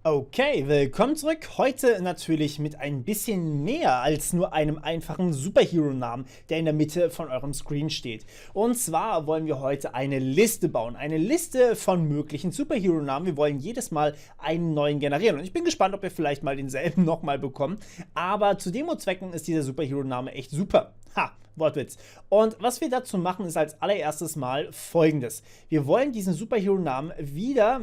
Okay, willkommen zurück. Heute natürlich mit ein bisschen mehr als nur einem einfachen Superhero-Namen, der in der Mitte von eurem Screen steht. Und zwar wollen wir heute eine Liste bauen. Eine Liste von möglichen Superhero-Namen. Wir wollen jedes Mal einen neuen generieren. Und ich bin gespannt, ob wir vielleicht mal denselben nochmal bekommen. Aber zu Demo-Zwecken ist dieser Superhero-Name echt super. Ha! Wortwitz. Und was wir dazu machen, ist als allererstes mal Folgendes. Wir wollen diesen Superhero-Namen wieder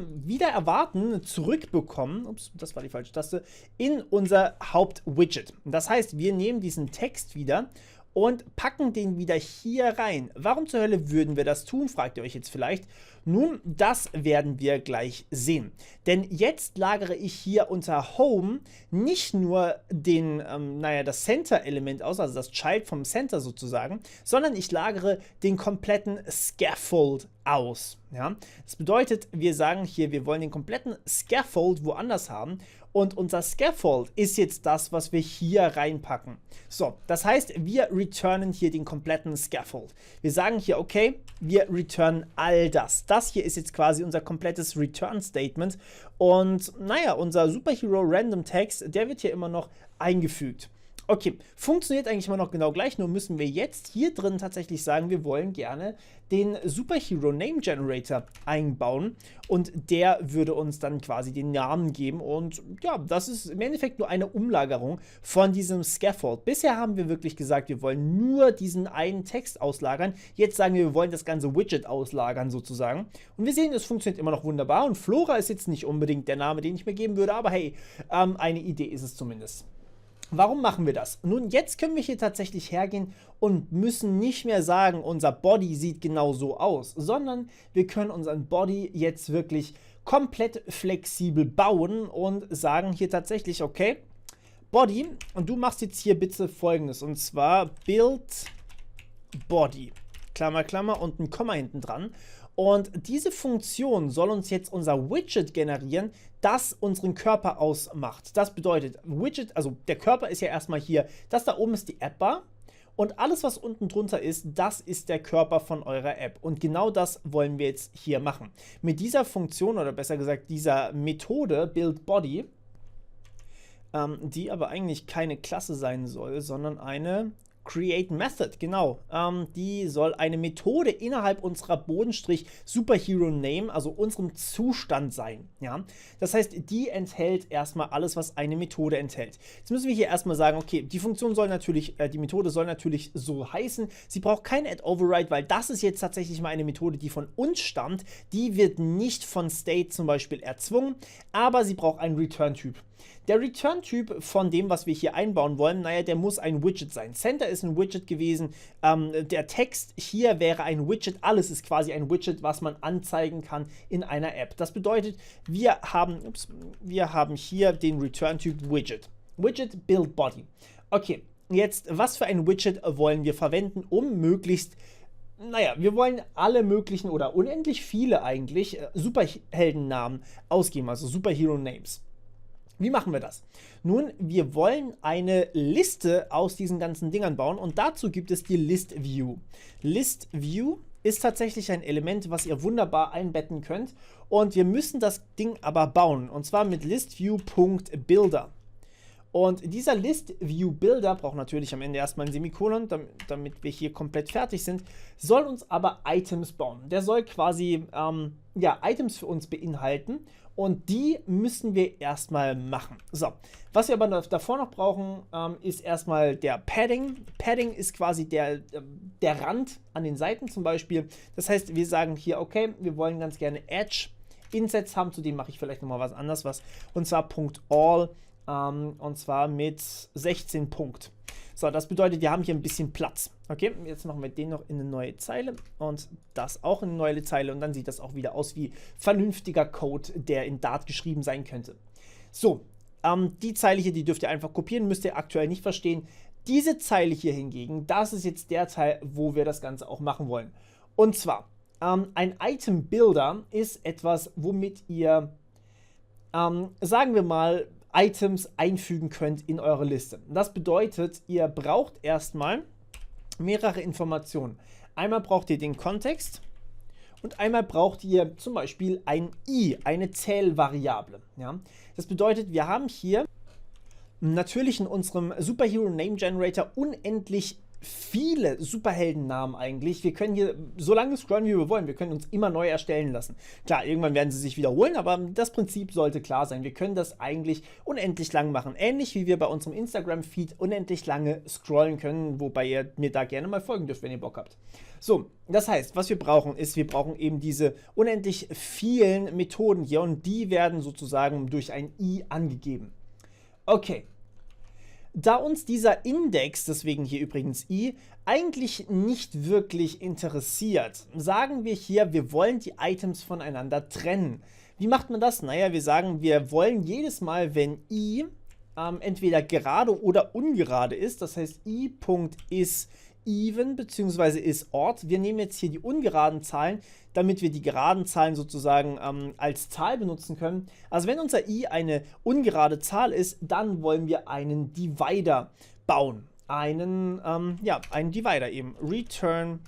erwarten, zurückbekommen, ups, das war die falsche Taste, in unser Haupt-Widget. Das heißt, wir nehmen diesen Text wieder und packen den wieder hier rein. Warum zur Hölle würden wir das tun, fragt ihr euch jetzt vielleicht. Nun, das werden wir gleich sehen. Denn jetzt lagere ich hier unter Home nicht nur das Center-Element aus, also das Child vom Center sozusagen, sondern ich lagere den kompletten Scaffold aus. Ja? Das bedeutet, wir sagen hier, wir wollen den kompletten Scaffold woanders haben. Und unser Scaffold ist jetzt das, was wir hier reinpacken. So, das heißt, wir returnen hier den kompletten Scaffold. Wir sagen hier, okay, wir returnen all das. Das hier ist jetzt quasi unser komplettes Return-Statement. Und naja, unser Superhero Random Text, der wird hier immer noch eingefügt. Okay, funktioniert eigentlich immer noch genau gleich, nur müssen wir jetzt hier drin tatsächlich sagen, wir wollen gerne den Superhero Name Generator einbauen und der würde uns dann quasi den Namen geben und ja, das ist im Endeffekt nur eine Umlagerung von diesem Scaffold. Bisher haben wir wirklich gesagt, wir wollen nur diesen einen Text auslagern, jetzt sagen wir wollen das ganze Widget auslagern sozusagen und wir sehen, es funktioniert immer noch wunderbar und Flora ist jetzt nicht unbedingt der Name, den ich mir geben würde, aber hey, eine Idee ist es zumindest. Warum machen wir das? Nun, jetzt können wir hier tatsächlich hergehen und müssen nicht mehr sagen, unser Body sieht genau so aus, sondern wir können unseren Body jetzt wirklich komplett flexibel bauen und sagen hier tatsächlich, okay, Body, und du machst jetzt hier bitte Folgendes, und zwar Build Body, Klammer, Klammer und ein Komma hinten dran. Und diese Funktion soll uns jetzt unser Widget generieren, das unseren Körper ausmacht. Das bedeutet, Widget, also der Körper ist ja erstmal hier, das da oben ist die App-Bar und alles, was unten drunter ist, das ist der Körper von eurer App. Und genau das wollen wir jetzt hier machen. Mit dieser Funktion, oder besser gesagt dieser Methode BuildBody, die aber eigentlich keine Klasse sein soll, sondern eine Create Method, genau. Die soll eine Methode innerhalb unserer Bodenstrich Superhero Name, also unserem Zustand sein. Ja? Das heißt, die enthält erstmal alles, was eine Methode enthält. Jetzt müssen wir hier erstmal sagen, okay, die Funktion soll natürlich, die Methode soll natürlich so heißen. Sie braucht kein Add Override, weil das ist jetzt tatsächlich mal eine Methode, die von uns stammt. Die wird nicht von State zum Beispiel erzwungen, aber sie braucht einen Return-Typ. Der Return-Typ von dem, was wir hier einbauen wollen, naja, der muss ein Widget sein. Center ist ein Widget gewesen, der Text hier wäre ein Widget, alles ist quasi ein Widget, was man anzeigen kann in einer App. Das bedeutet, wir haben hier den Return-Typ Widget. Widget Build Body. Okay, jetzt, was für ein Widget wollen wir verwenden, um möglichst, naja, wir wollen alle möglichen oder unendlich viele eigentlich Superheldennamen ausgeben, also Superhero Names. Wie machen wir das? Nun, wir wollen eine Liste aus diesen ganzen Dingern bauen und dazu gibt es die List View. List View ist tatsächlich ein Element, was ihr wunderbar einbetten könnt und wir müssen das Ding aber bauen und zwar mit listview.builder. Und dieser ListViewBuilder braucht natürlich am Ende erstmal ein Semikolon, damit wir hier komplett fertig sind, soll uns aber Items bauen. Der soll quasi Items für uns beinhalten und die müssen wir erstmal machen. So, was wir aber davor noch brauchen, ist erstmal der Padding. Padding ist quasi der Rand an den Seiten zum Beispiel. Das heißt, wir sagen hier, okay, wir wollen ganz gerne Edge Insets haben, zu dem mache ich vielleicht nochmal was anderes, und zwar .all. Und zwar mit 16 Punkt. So, das bedeutet, wir haben hier ein bisschen Platz. Okay, jetzt machen wir den noch in eine neue Zeile und das auch in eine neue Zeile und dann sieht das auch wieder aus wie vernünftiger Code, der in Dart geschrieben sein könnte. So, die Zeile hier, die dürft ihr einfach kopieren, müsst ihr aktuell nicht verstehen. Diese Zeile hier hingegen, das ist jetzt der Teil, wo wir das Ganze auch machen wollen. Und zwar, ein Item Builder ist etwas, womit ihr, sagen wir mal, Items einfügen könnt in eure Liste. Das bedeutet, ihr braucht erstmal mehrere Informationen. Einmal braucht ihr den Kontext und einmal braucht ihr zum Beispiel ein i, eine Zählvariable. Ja? Das bedeutet, wir haben hier natürlich in unserem Superhero Name Generator unendlich viele Superheldennamen eigentlich. Wir können hier so lange scrollen, wie wir wollen. Wir können uns immer neu erstellen lassen. Klar, irgendwann werden sie sich wiederholen, aber das Prinzip sollte klar sein. Wir können das eigentlich unendlich lang machen. Ähnlich wie wir bei unserem Instagram-Feed unendlich lange scrollen können, wobei ihr mir da gerne mal folgen dürft, wenn ihr Bock habt. So, das heißt, was wir brauchen, ist, wir brauchen eben diese unendlich vielen Methoden hier und die werden sozusagen durch ein i angegeben. Okay. Da uns dieser Index, deswegen hier übrigens i, eigentlich nicht wirklich interessiert, sagen wir hier, wir wollen die Items voneinander trennen. Wie macht man das? Naja, wir sagen, wir wollen jedes Mal, wenn i entweder gerade oder ungerade ist, das heißt i.is even bzw. is odd. Wir nehmen jetzt hier die ungeraden Zahlen, damit wir die geraden Zahlen sozusagen als Zahl benutzen können. Also wenn unser i eine ungerade Zahl ist, dann wollen wir einen Divider bauen. Einen Divider eben. Return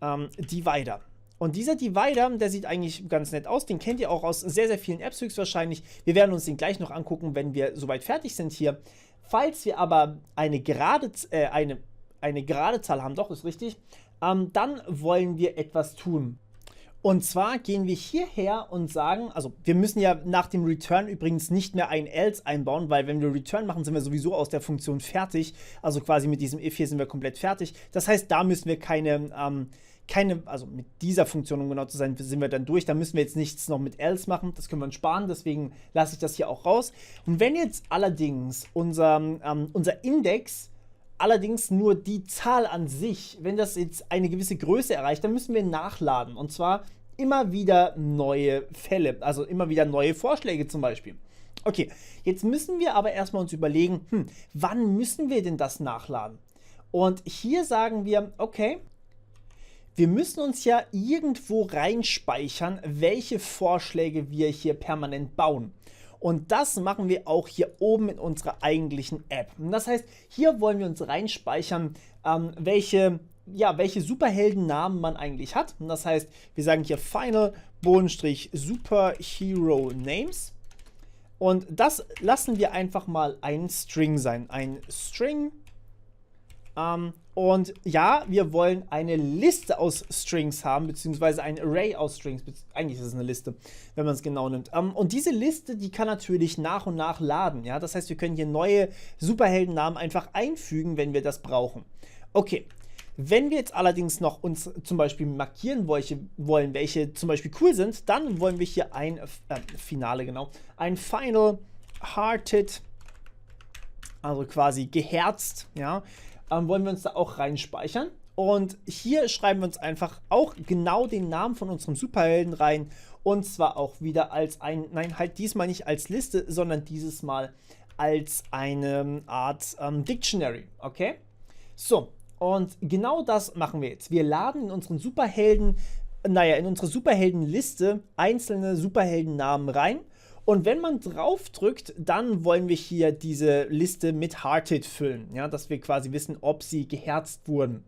Divider. Und dieser Divider, der sieht eigentlich ganz nett aus. Den kennt ihr auch aus sehr, sehr vielen Apps höchstwahrscheinlich. Wir werden uns den gleich noch angucken, wenn wir soweit fertig sind hier. Falls wir aber eine gerade Zahl haben, doch, ist richtig, dann wollen wir etwas tun. Und zwar gehen wir hierher und sagen, also wir müssen ja nach dem Return übrigens nicht mehr ein else einbauen, weil wenn wir Return machen, sind wir sowieso aus der Funktion fertig. Also quasi mit diesem if hier sind wir komplett fertig. Das heißt, da müssen wir also mit dieser Funktion, um genau zu sein, sind wir dann durch. Da müssen wir jetzt nichts noch mit else machen. Das können wir uns sparen, deswegen lasse ich das hier auch raus. Und wenn jetzt allerdings unser Index allerdings nur die Zahl an sich, wenn das jetzt eine gewisse Größe erreicht, dann müssen wir nachladen. Und zwar immer wieder neue Fälle, also immer wieder neue Vorschläge zum Beispiel. Okay, jetzt müssen wir aber erstmal uns überlegen, wann müssen wir denn das nachladen? Und hier sagen wir, okay, wir müssen uns ja irgendwo reinspeichern, welche Vorschläge wir hier permanent bauen. Und das machen wir auch hier oben in unserer eigentlichen App. Und das heißt, hier wollen wir uns reinspeichern, welche Superheldennamen man eigentlich hat. Und das heißt, wir sagen hier Final-Superhero Names. Und das lassen wir einfach mal ein String sein. Ein String. Und ja, wir wollen eine Liste aus Strings haben, beziehungsweise ein Array aus Strings. Eigentlich ist es eine Liste, wenn man es genau nimmt. Und diese Liste, die kann natürlich nach und nach laden. Ja? Das heißt, wir können hier neue Superheldennamen einfach einfügen, wenn wir das brauchen. Okay, wenn wir jetzt allerdings noch uns zum Beispiel markieren wollen, welche zum Beispiel cool sind, dann wollen wir hier ein ein Final Hearted, also quasi geherzt, ja, wollen wir uns da auch reinspeichern. Und hier schreiben wir uns einfach auch genau den Namen von unserem Superhelden rein. Und zwar auch wieder als halt diesmal nicht als Liste, sondern dieses Mal als eine Art Dictionary. Okay? So, und genau das machen wir jetzt. Wir laden in unsere Superheldenliste einzelne Superheldennamen rein. Und wenn man drauf drückt, dann wollen wir hier diese Liste mit Hearted füllen, ja, dass wir quasi wissen, ob sie geherzt wurden.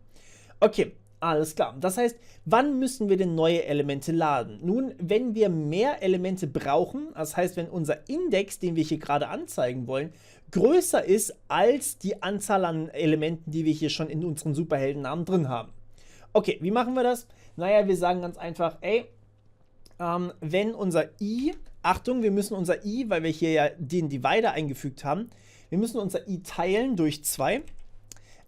Okay, alles klar. Das heißt, wann müssen wir denn neue Elemente laden? Nun, wenn wir mehr Elemente brauchen, das heißt, wenn unser Index, den wir hier gerade anzeigen wollen, größer ist als die Anzahl an Elementen, die wir hier schon in unseren Superheldennamen drin haben. Okay, wie machen wir das? Naja, wir sagen ganz einfach, wenn unser i, Achtung, wir müssen unser i, weil wir hier ja den Divider eingefügt haben, wir müssen unser i teilen durch 2,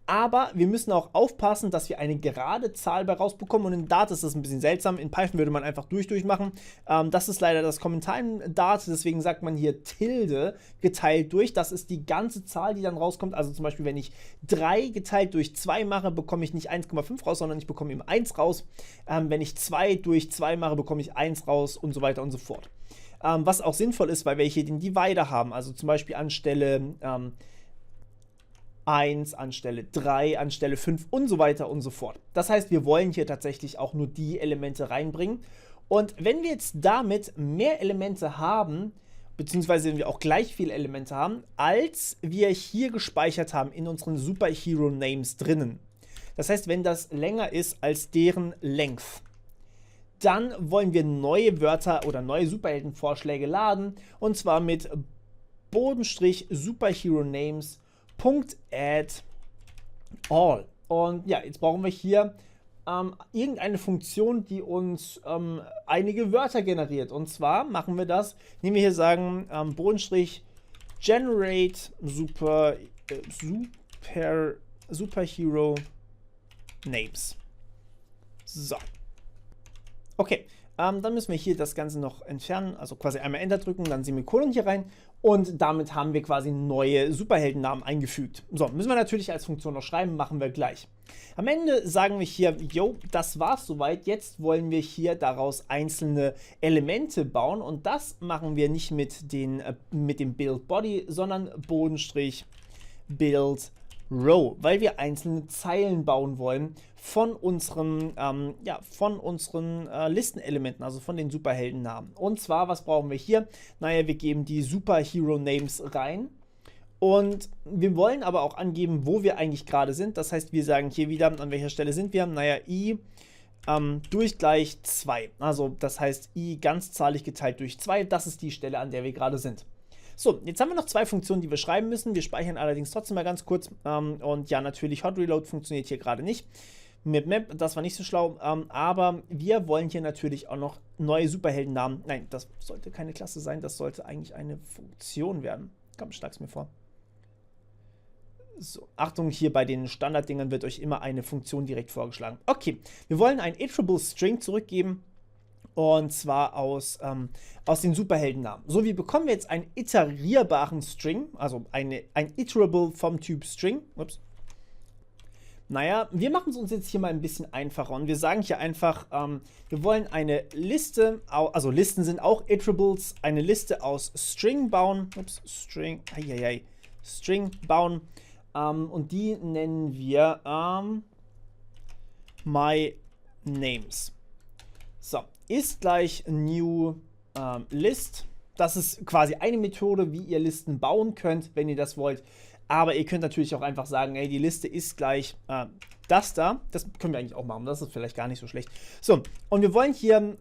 aber wir müssen auch aufpassen, dass wir eine gerade Zahl bei rausbekommen und in Dart ist das ein bisschen seltsam, in Python würde man einfach durch machen, das ist leider das Kommentar in Dart, deswegen sagt man hier Tilde geteilt durch, das ist die ganze Zahl, die dann rauskommt, also zum Beispiel, wenn ich 3 geteilt durch 2 mache, bekomme ich nicht 1,5 raus, sondern ich bekomme eben 1 raus, wenn ich 2 durch 2 mache, bekomme ich 1 raus und so weiter und so fort. Was auch sinnvoll ist, weil wir hier den Divider haben, also zum Beispiel anstelle 1, anstelle 3, anstelle 5 und so weiter und so fort. Das heißt, wir wollen hier tatsächlich auch nur die Elemente reinbringen. Und wenn wir jetzt damit mehr Elemente haben, beziehungsweise wenn wir auch gleich viele Elemente haben, als wir hier gespeichert haben in unseren Superhero Names drinnen. Das heißt, wenn das länger ist als deren Length. Dann wollen wir neue Wörter oder neue Superheldenvorschläge laden, und zwar mit _superheronames.add all. Und ja, jetzt brauchen wir hier irgendeine Funktion, die uns einige Wörter generiert. Und zwar machen wir das, indem wir hier sagen, _generate superhero names. So. Okay, dann müssen wir hier das Ganze noch entfernen, also quasi einmal Enter drücken, dann Semikolon hier rein, und damit haben wir quasi neue Superheldennamen eingefügt. So, müssen wir natürlich als Funktion noch schreiben, machen wir gleich. Am Ende sagen wir hier, jo, das war's soweit, jetzt wollen wir hier daraus einzelne Elemente bauen, und das machen wir nicht mit dem Build Body, sondern Build Row, weil wir einzelne Zeilen bauen wollen von unseren, Listenelementen, also von den Superheldennamen. Und zwar, was brauchen wir hier? Naja, wir geben die Superhero Names rein, und wir wollen aber auch angeben, wo wir eigentlich gerade sind. Das heißt, wir sagen hier wieder, an welcher Stelle sind wir? Naja, i durch gleich 2. Also das heißt, i ganzzahlig geteilt durch 2, das ist die Stelle, an der wir gerade sind. So, jetzt haben wir noch zwei Funktionen, die wir schreiben müssen. Wir speichern allerdings trotzdem mal ganz kurz. Und ja, natürlich, Hot Reload funktioniert hier gerade nicht. Mit Map, das war nicht so schlau. Aber wir wollen hier natürlich auch noch neue Superheldennamen. Nein, das sollte keine Klasse sein. Das sollte eigentlich eine Funktion werden. Komm, schlag's mir vor. So, Achtung, hier bei den Standarddingern wird euch immer eine Funktion direkt vorgeschlagen. Okay, wir wollen ein iterable String zurückgeben. Und zwar aus den Superheldennamen. So, wie bekommen wir jetzt einen iterierbaren String, also ein iterable vom Typ String. Ups. Naja, wir machen es uns jetzt hier mal ein bisschen einfacher, und wir sagen hier einfach, wir wollen eine Liste, also Listen sind auch Iterables, eine Liste aus String bauen. Ups, String bauen. Und die nennen wir my names. So, ist gleich new list. Das ist quasi eine Methode, wie ihr Listen bauen könnt, wenn ihr das wollt. Aber ihr könnt natürlich auch einfach sagen, ey, die Liste ist gleich das da. Das können wir eigentlich auch machen. Das ist vielleicht gar nicht so schlecht. So, und wir wollen hier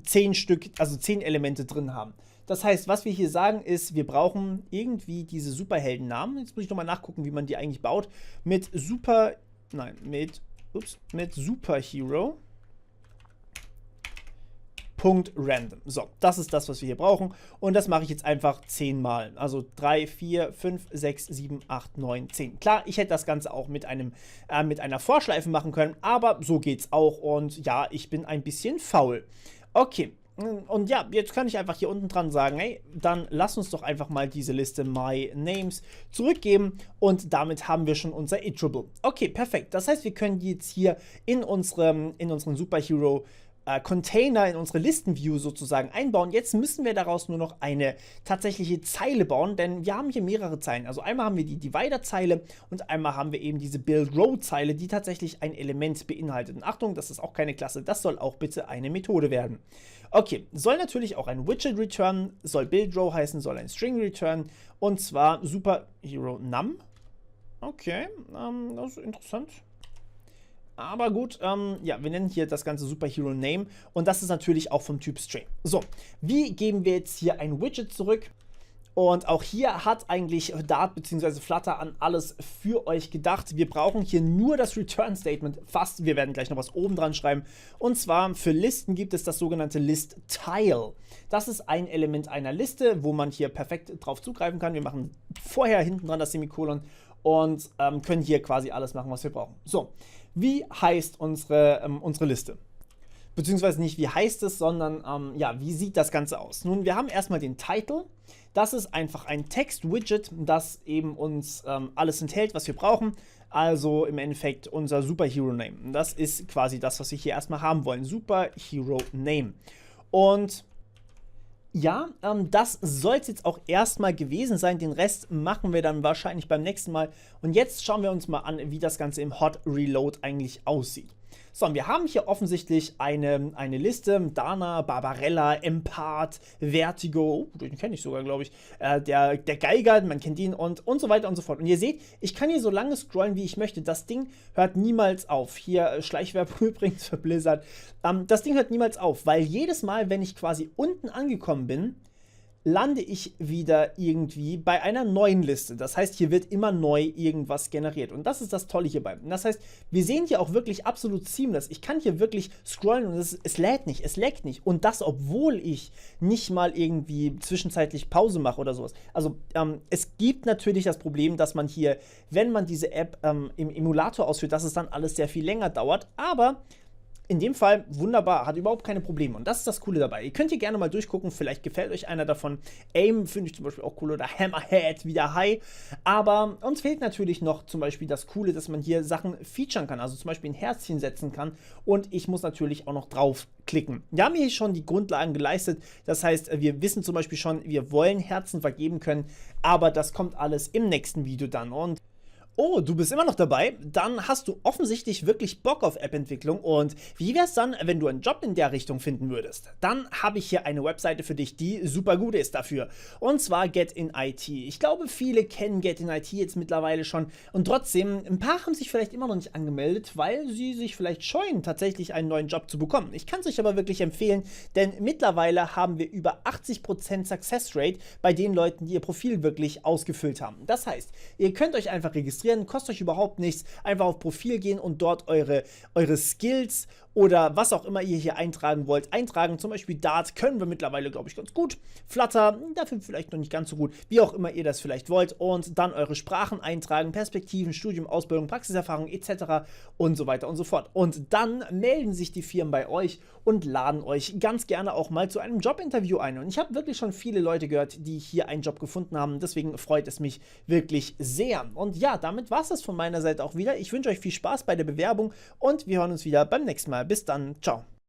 10 Stück, also 10 Elemente drin haben. Das heißt, was wir hier sagen ist, wir brauchen irgendwie diese Superheldennamen. Jetzt muss ich nochmal nachgucken, wie man die eigentlich baut. Mit Superhero. .random. So, das ist das, was wir hier brauchen. Und das mache ich jetzt einfach 10 Mal. Also 3, 4, 5, 6, 7, 8, 9, 10. Klar, ich hätte das Ganze auch mit einer Vorschleife machen können, aber so geht's auch. Und ja, ich bin ein bisschen faul. Okay. Und ja, jetzt kann ich einfach hier unten dran sagen, hey, dann lass uns doch einfach mal diese Liste My Names zurückgeben, und damit haben wir schon unser Iterable. Okay, perfekt. Das heißt, wir können die jetzt hier in unseren Superhero Container, in unsere Listenview sozusagen einbauen. Jetzt müssen wir daraus nur noch eine tatsächliche Zeile bauen, denn wir haben hier mehrere Zeilen. Also einmal haben wir die Divider-Zeile und einmal haben wir eben diese Build-Row-Zeile, die tatsächlich ein Element beinhaltet. Und Achtung, das ist auch keine Klasse, das soll auch bitte eine Methode werden. Okay, soll natürlich auch ein Widget return, soll Build-Row heißen, soll ein String return, und zwar Superhero Num. Okay, das ist interessant. Aber gut, ja, wir nennen hier das Ganze Superhero Name, und das ist natürlich auch vom Typ String. So, wie geben wir jetzt hier ein Widget zurück? Und auch hier hat eigentlich Dart bzw. Flutter an alles für euch gedacht. Wir brauchen hier nur das Return-Statement, fast. Wir werden gleich noch was oben dran schreiben. Und zwar für Listen gibt es das sogenannte List-Tile. Das ist ein Element einer Liste, wo man hier perfekt drauf zugreifen kann. Wir machen vorher hinten dran das Semikolon und können hier quasi alles machen, was wir brauchen. So, wie heißt unsere Liste? Beziehungsweise nicht, wie heißt es, sondern ja, wie sieht das Ganze aus? Nun, wir haben erstmal den Title. Das ist einfach ein Text-Widget, das eben uns alles enthält, was wir brauchen. Also im Endeffekt unser Superhero-Name. Das ist quasi das, was wir hier erstmal haben wollen. Superhero-Name. Und ja, das soll es jetzt auch erstmal gewesen sein. Den Rest machen wir dann wahrscheinlich beim nächsten Mal. Und jetzt schauen wir uns mal an, wie das Ganze im Hot Reload eigentlich aussieht. So, und wir haben hier offensichtlich eine Liste. Dana, Barbarella, Empath, Vertigo, den kenne ich sogar, glaube ich, der Geiger, man kennt ihn und so weiter und so fort. Und ihr seht, ich kann hier so lange scrollen, wie ich möchte. Das Ding hört niemals auf. Hier Schleichwerbung übrigens für Blizzard. Das Ding hört niemals auf, weil jedes Mal, wenn ich quasi unten angekommen bin, lande ich wieder irgendwie bei einer neuen Liste. Das heißt, hier wird immer neu irgendwas generiert. Und das ist das Tolle hierbei. Und das heißt, wir sehen hier auch wirklich absolut seamless. Ich kann hier wirklich scrollen und es lädt nicht, es laggt nicht. Und das, obwohl ich nicht mal irgendwie zwischenzeitlich Pause mache oder sowas. Also, es gibt natürlich das Problem, dass man hier, wenn man diese App im Emulator ausführt, dass es dann alles sehr viel länger dauert. Aber in dem Fall wunderbar, hat überhaupt keine Probleme. Und das ist das Coole dabei. Ihr könnt hier gerne mal durchgucken, vielleicht gefällt euch einer davon. Aim finde ich zum Beispiel auch cool oder Hammerhead, wieder High. Aber uns fehlt natürlich noch zum Beispiel das Coole, dass man hier Sachen featuren kann. Also zum Beispiel ein Herzchen setzen kann. Und ich muss natürlich auch noch draufklicken. Wir haben hier schon die Grundlagen geleistet. Das heißt, wir wissen zum Beispiel schon, wir wollen Herzen vergeben können. Aber das kommt alles im nächsten Video dann. Und oh, du bist immer noch dabei? Dann hast du offensichtlich wirklich Bock auf App-Entwicklung und wie wär's dann, wenn du einen Job in der Richtung finden würdest? Dann habe ich hier eine Webseite für dich, die super gut ist dafür. Und zwar Get in IT. Ich glaube, viele kennen Get in IT jetzt mittlerweile schon und trotzdem, ein paar haben sich vielleicht immer noch nicht angemeldet, weil sie sich vielleicht scheuen, tatsächlich einen neuen Job zu bekommen. Ich kann es euch aber wirklich empfehlen, denn mittlerweile haben wir über 80% Success Rate bei den Leuten, die ihr Profil wirklich ausgefüllt haben. Das heißt, ihr könnt euch einfach registrieren, kostet euch überhaupt nichts, einfach auf Profil gehen und dort eure Skills oder was auch immer ihr hier eintragen wollt, eintragen. Zum Beispiel Dart können wir mittlerweile, glaube ich, ganz gut. Flutter, dafür vielleicht noch nicht ganz so gut, wie auch immer ihr das vielleicht wollt. Und dann eure Sprachen eintragen, Perspektiven, Studium, Ausbildung, Praxiserfahrung etc. und so weiter und so fort. Und dann melden sich die Firmen bei euch und laden euch ganz gerne auch mal zu einem Jobinterview ein. Und ich habe wirklich schon viele Leute gehört, die hier einen Job gefunden haben. Deswegen freut es mich wirklich sehr. Und ja, damit war es das von meiner Seite auch wieder. Ich wünsche euch viel Spaß bei der Bewerbung und wir hören uns wieder beim nächsten Mal. Bis dann. Ciao.